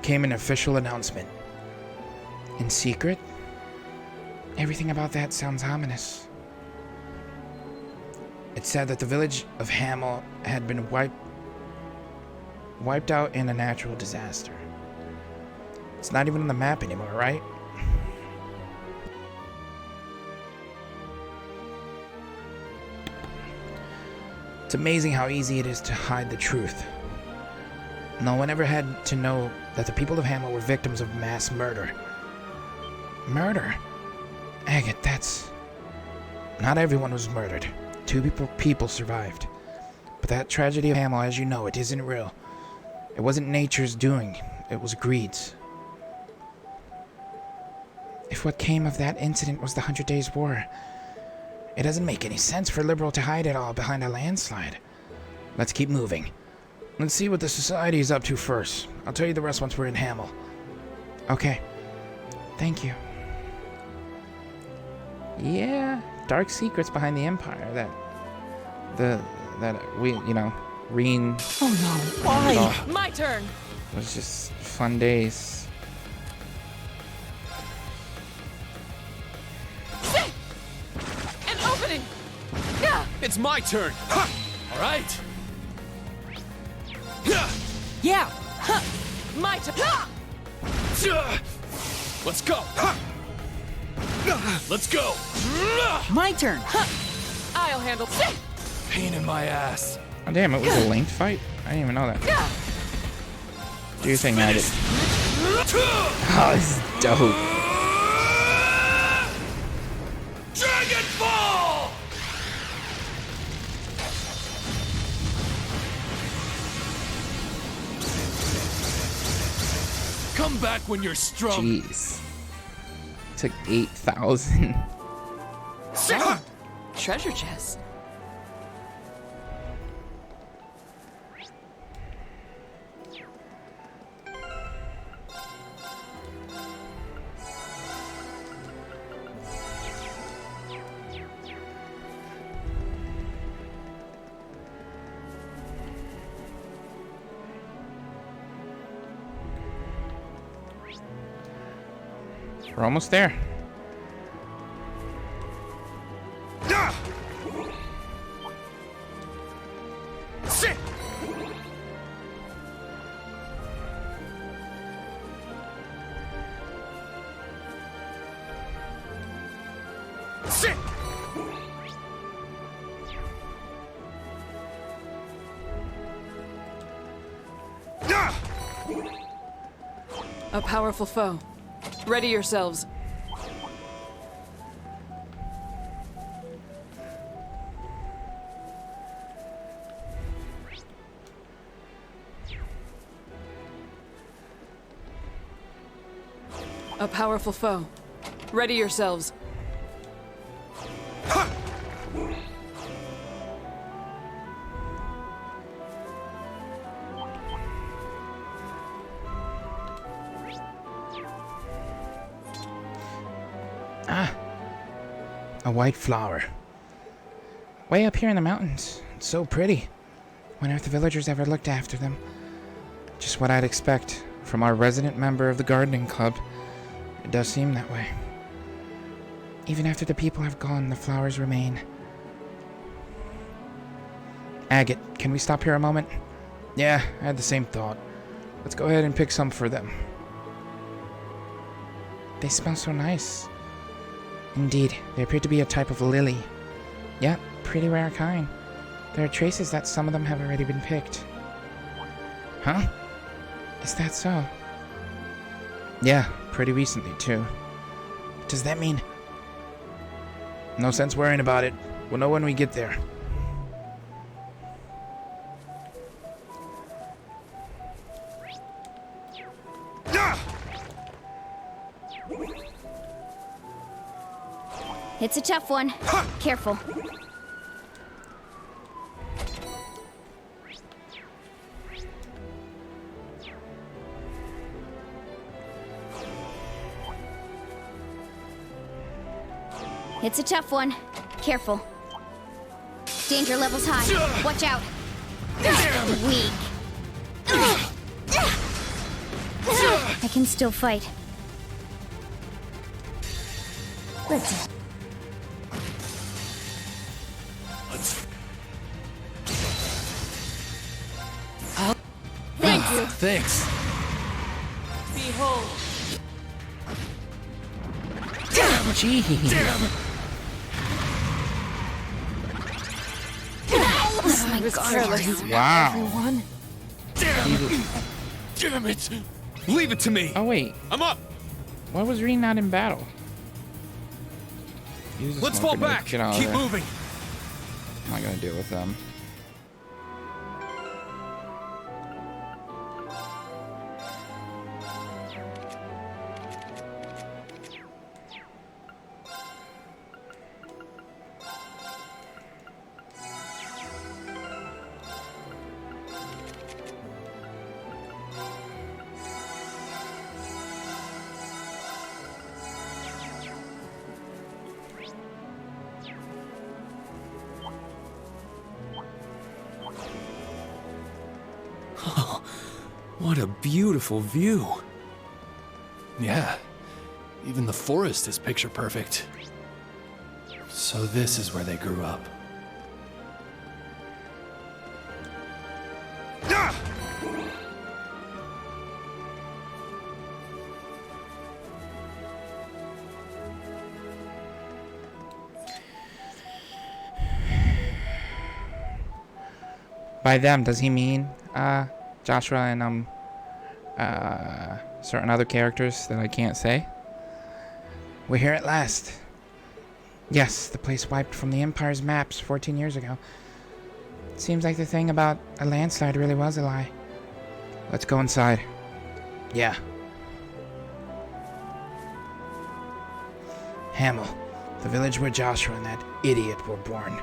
came an official announcement. In secret? Everything about that sounds ominous. It said that the village of Hamel had been wiped out in a natural disaster. It's not even on the map anymore, right? It's amazing how easy it is to hide the truth. No one ever had to know that the people of Hamel were victims of mass murder. Murder? Agate, that's... Not everyone was murdered. 2 people survived. But that tragedy of Hamel, as you know, it isn't real. It wasn't nature's doing. It was greed's. If what came of that incident was the 100 Days' War, it doesn't make any sense for Liberal to hide it all behind a landslide. Let's keep moving. Let's see what the Society is up to first. I'll tell you the rest once we're in Hamel. Okay. Thank you. Yeah, dark secrets behind the Empire that we, Reen... Oh no, why? My turn! It was just fun days. An opening! Yeah! It's my turn! Ha! All right! Yeah! Huh. My turn! Let's go! Let's go! My turn! Huh. I'll handle... Pain in my ass. Oh, damn, it was a linked fight? I didn't even know that. Do your thing, Agate. Oh, this is dope. Dragon Ball! Come back when you're strong. Jeez. Took 8,000. Treasure chest. We're almost there. Sit. Sit. A powerful foe. Ready yourselves. A powerful foe. Ready yourselves. A white flower. Way up here in the mountains. It's so pretty. Wonder if the villagers ever looked after them. Just what I'd expect from our resident member of the gardening club. It does seem that way. Even after the people have gone, the flowers remain. Agate, can we stop here a moment? Yeah, I had the same thought. Let's go ahead and pick some for them. They smell so nice. Indeed, they appear to be a type of lily. Yeah, pretty rare kind. There are traces that some of them have already been picked. Huh? Is that so? Yeah, pretty recently too. Does that mean... No sense worrying about it. We'll know when we get there. It's a tough one. Careful. It's a tough one. Careful. Danger level's high. Watch out. Weak. I can still fight. Let's... Thank you. Thanks. Behold. Jeez. Damn! I was careless. Wow. Everyone. Damn! Damn it! Leave it to me! Oh wait, I'm up! why was Reen not in battle? Use the Let's smoke fall grenade. back! Get out of Keep there. moving! I'm not gonna deal with them. What a beautiful view. Yeah, even the forest is picture perfect. So this is where they grew up. Ah! By them, does he mean Joshua and certain other characters that I can't say? We're here at last. Yes, the place wiped from the Empire's maps 14 years ago. It seems like the thing about a landslide really was a lie. Let's go inside. Yeah. Hamel, the village where Joshua and that idiot were born.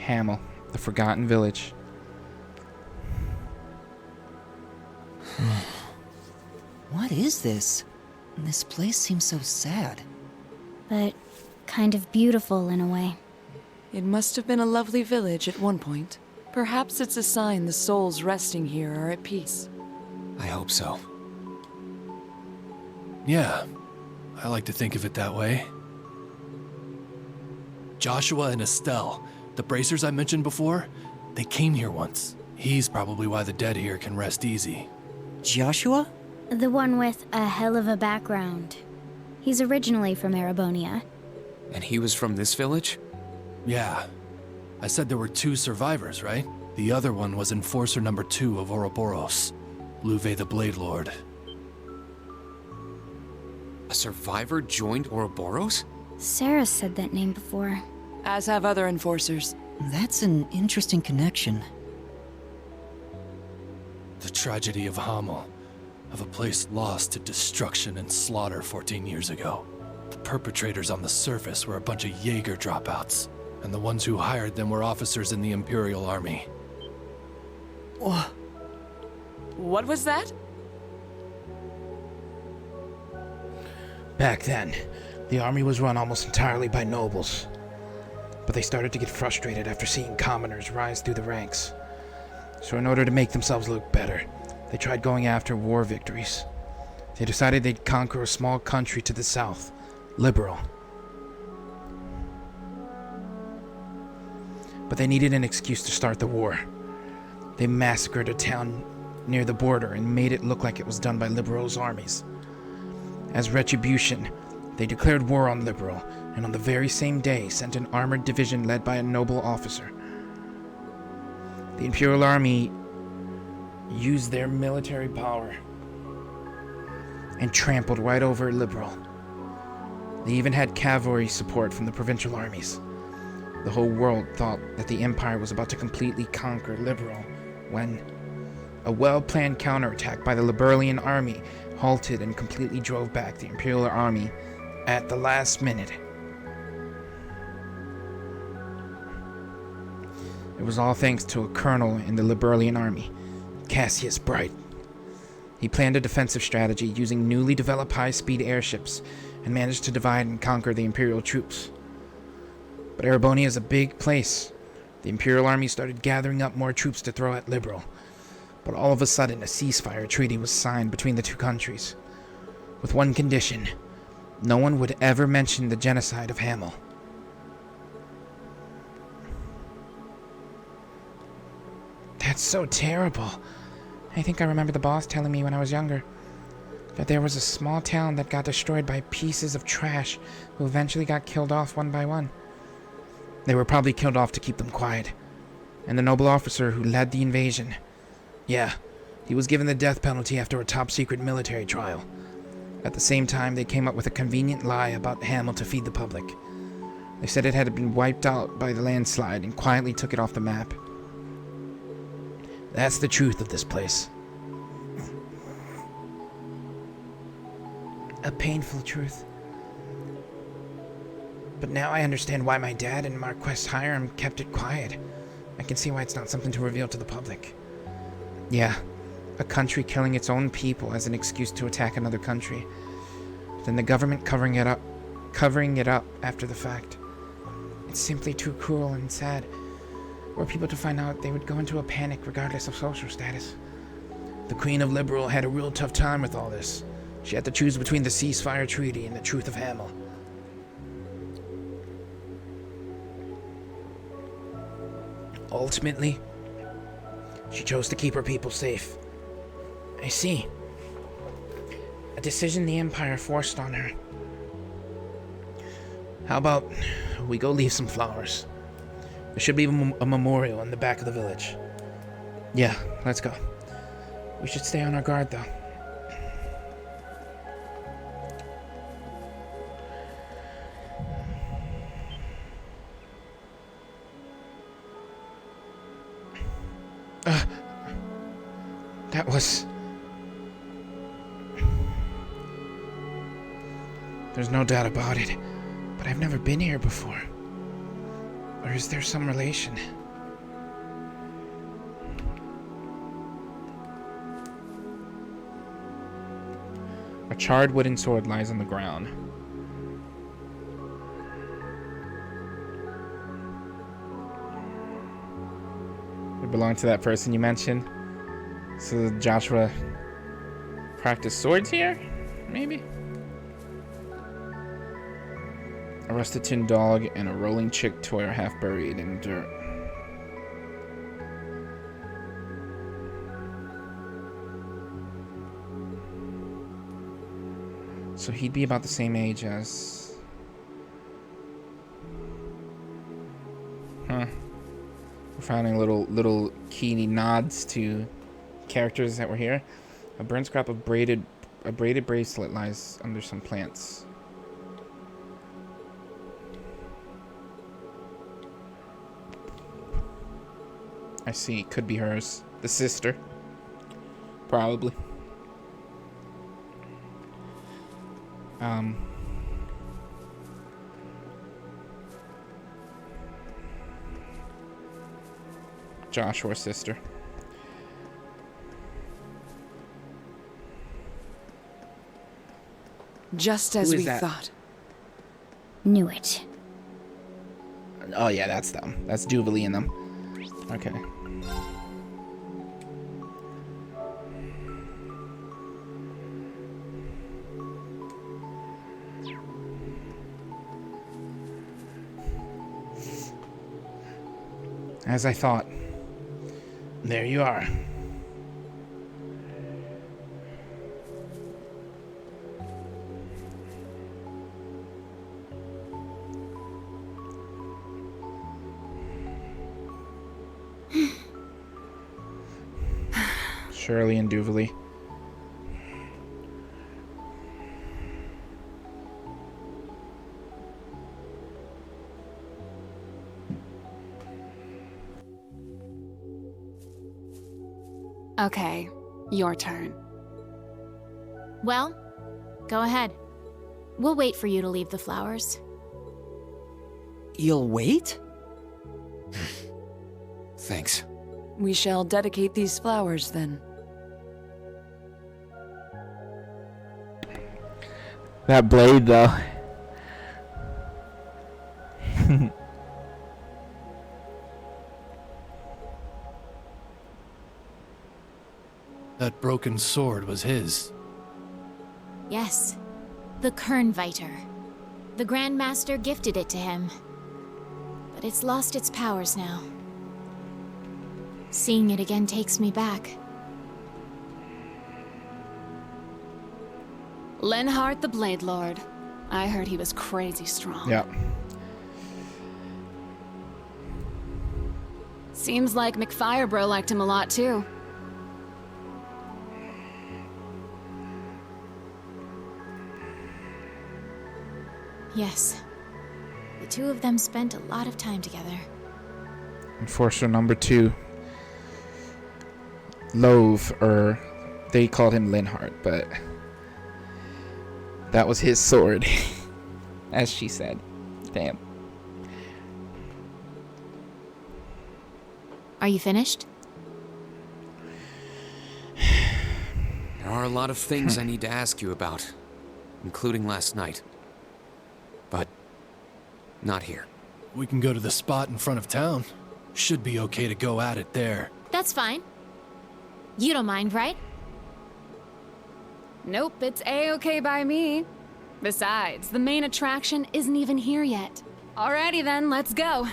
Hamel, the forgotten village. What is this? This place seems so sad. But kind of beautiful in a way. It must have been a lovely village at one point. Perhaps it's a sign the souls resting here are at peace. I hope so. Yeah, I like to think of it that way. Joshua and Estelle, the bracers I mentioned before, they came here once. He's probably why the dead here can rest easy. Joshua? The one with a hell of a background. He's originally from Erebonia. And he was from this village? Yeah. I said there were 2 survivors, right? The other one was Enforcer number 2 of Ouroboros, Luve the Blade Lord. A survivor joined Ouroboros? Sarah said that name before. As have other enforcers. That's an interesting connection. The tragedy of Hamel, of a place lost to destruction and slaughter 14 years ago. The perpetrators on the surface were a bunch of Jaeger dropouts, and the ones who hired them were officers in the Imperial Army. What was that? Back then, the army was run almost entirely by nobles. But they started to get frustrated after seeing commoners rise through the ranks. So in order to make themselves look better, they tried going after war victories. They decided they'd conquer a small country to the south, Liberal. But they needed an excuse to start the war. They massacred a town near the border and made it look like it was done by Liberal's armies. As retribution, they declared war on Liberal, and on the very same day sent an armored division led by a noble officer. The Imperial Army used their military power and trampled right over Liberal. They even had cavalry support from the provincial armies. The whole world thought that the Empire was about to completely conquer Liberal when a well-planned counterattack by the Liberalian army halted and completely drove back the Imperial Army at the last minute. It was all thanks to a colonel in the Liberalian army, Cassius Bright. He planned a defensive strategy using newly developed high-speed airships and managed to divide and conquer the Imperial troops. But Erebonia is a big place. The Imperial Army started gathering up more troops to throw at Liberal. But all of a sudden, a ceasefire treaty was signed between the 2 countries. With one condition: no one would ever mention the genocide of Hamel. That's so terrible. I think I remember the boss telling me when I was younger that there was a small town that got destroyed by pieces of trash who eventually got killed off one by one. They were probably killed off to keep them quiet. And the noble officer who led the invasion, yeah, he was given the death penalty after a top-secret military trial. At the same time, they came up with a convenient lie about Hamel to feed the public. They said it had been wiped out by the landslide and quietly took it off the map. That's the truth of this place. A painful truth. But now I understand why my dad and Marquess Hiram kept it quiet. I can see why it's not something to reveal to the public. Yeah, a country killing its own people as an excuse to attack another country. Then the government covering it up after the fact. It's simply too cruel and sad. Were people to find out, they would go into a panic regardless of social status. The Queen of Liberal had a real tough time with all this. She had to choose between the ceasefire treaty and the truth of Hamel. Ultimately, she chose to keep her people safe. I see. A decision the Empire forced on her. How about we go leave some flowers? There should be a memorial in the back of the village. Yeah, let's go. We should stay on our guard, though. That was... There's no doubt about it, but I've never been here before. Or is there some relation? charred wooden sword lies on the ground. It belonged to that person you mentioned. So Joshua practiced swords here? Maybe? A rusted tin dog and a rolling chick toy are half buried in dirt. So he'd be about the same age as... Huh. We're finding little key nods to characters that were here. A burnt scrap of braided bracelet lies under some plants. I see. Could be hers. The sister. Probably. Joshua's sister. Just as Who is we that? thought. Knew it. Oh yeah, that's them. That's Jubilee in them. Okay. As I thought. There you are. Shirley and Duvalie. Okay, your turn. Well, go ahead. We'll wait for you to leave the flowers. You'll wait? Thanks. We shall dedicate these flowers then. That blade, though. That broken sword was his. Yes, the Kernviter. The Grand Master gifted it to him. But it's lost its powers now. Seeing it again takes me back. Linhardt the Blade Lord. I heard he was crazy strong. Yeah. Seems like McFirebro liked him a lot too. Yes. The two of them spent a lot of time together. Enforcer number 2. Love, or they called him Linhardt, but that was his sword, as she said. Damn. Are you finished? There are a lot of things I need to ask you about, including last night. But not here. We can go to the spot in front of town. Should be okay to go at it there. That's fine. You don't mind, right? Nope, it's A-okay by me. Besides, the main attraction isn't even here yet. Alrighty then, let's go.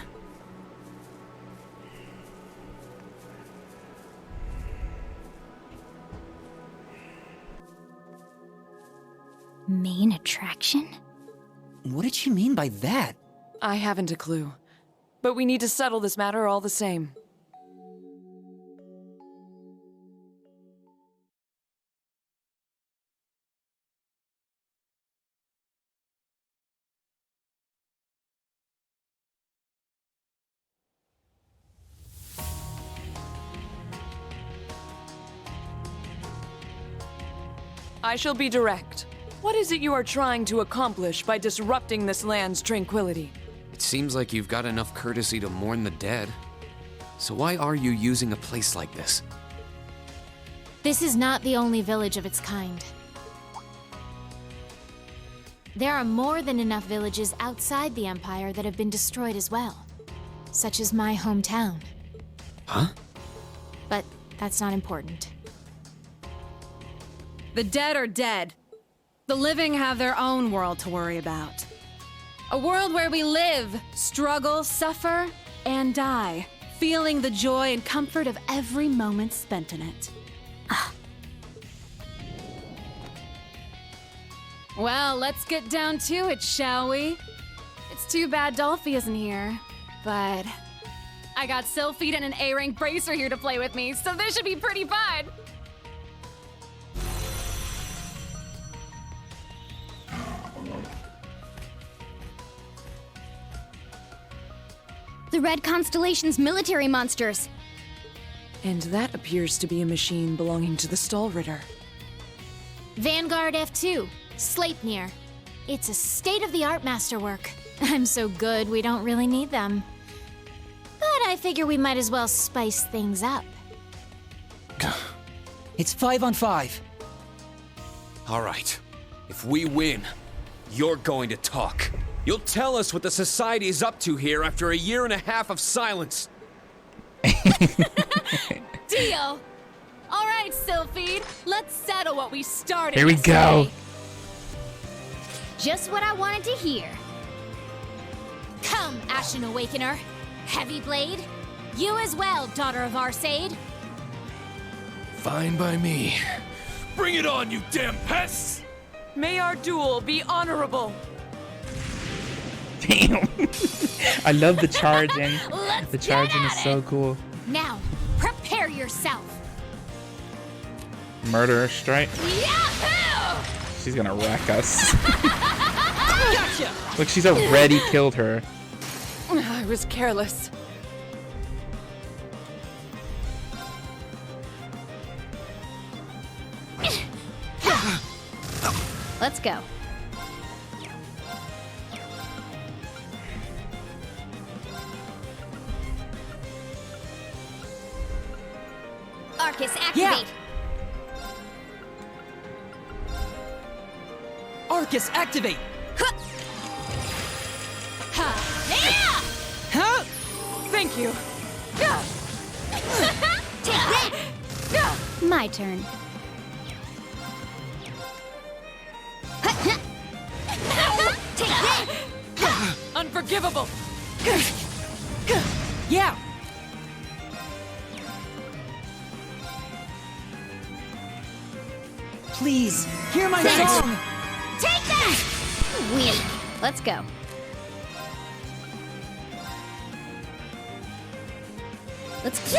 Main attraction? What did she mean by that? I haven't a clue. But we need to settle this matter all the same. I shall be direct. What is it you are trying to accomplish by disrupting this land's tranquility? It seems like you've got enough courtesy to mourn the dead. So why are you using a place like this? This is not the only village of its kind. There are more than enough villages outside the Empire that have been destroyed as well, such as my hometown. Huh? But that's not important. The dead are dead. The living have their own world to worry about. A world where we live, struggle, suffer, and die, feeling the joy and comfort of every moment spent in it. Well, let's get down to it, shall we? It's too bad Dolphy isn't here, but I got Sylphid and an A-rank bracer here to play with me, so this should be pretty fun! The Red Constellation's military monsters. And that appears to be a machine belonging to the Stall Ritter. Vanguard F2, Sleipnir. It's a state-of-the-art masterwork. I'm so good, we don't really need them. But I figure we might as well spice things up. It's 5 on 5. All right. If we win, you're going to talk. You'll tell us what the Society is up to here after a year and a half of silence. Deal! Alright, Sylphid, let's settle what we started. Here we go. Just what I wanted to hear. Come, Ashen Awakener. Heavy Blade. You as well, Daughter of Arsaid. Fine by me. Bring it on, you damn pests! May our duel be honorable. Damn. I love the charging. Let's The charging get is at so it. cool. Now, prepare yourself. Murderer strike. Yahoo! She's gonna wreck us. Gotcha! Look, she's already killed her. I was careless. Let's go. Arcus, activate. Arcus, activate! Huh? Thank you. Take that! My turn. Take that! Unforgivable. Yeah! Please, hear my song! Take that! Weak. Let's go. Let's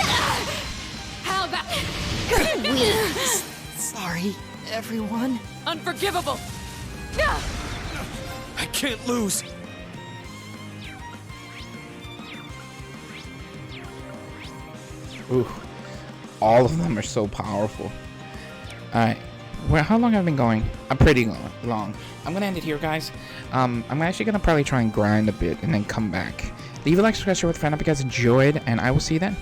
How about... weak. Sorry, everyone. Unforgivable. I can't lose. Ooh, all of them are so powerful. Alright, well, how long have I been going? Pretty long. I'm gonna end it here, guys. I'm actually gonna probably try and grind a bit and then come back. Leave a like, subscribe, share with a friend. I hope you guys enjoyed, and I will see you then.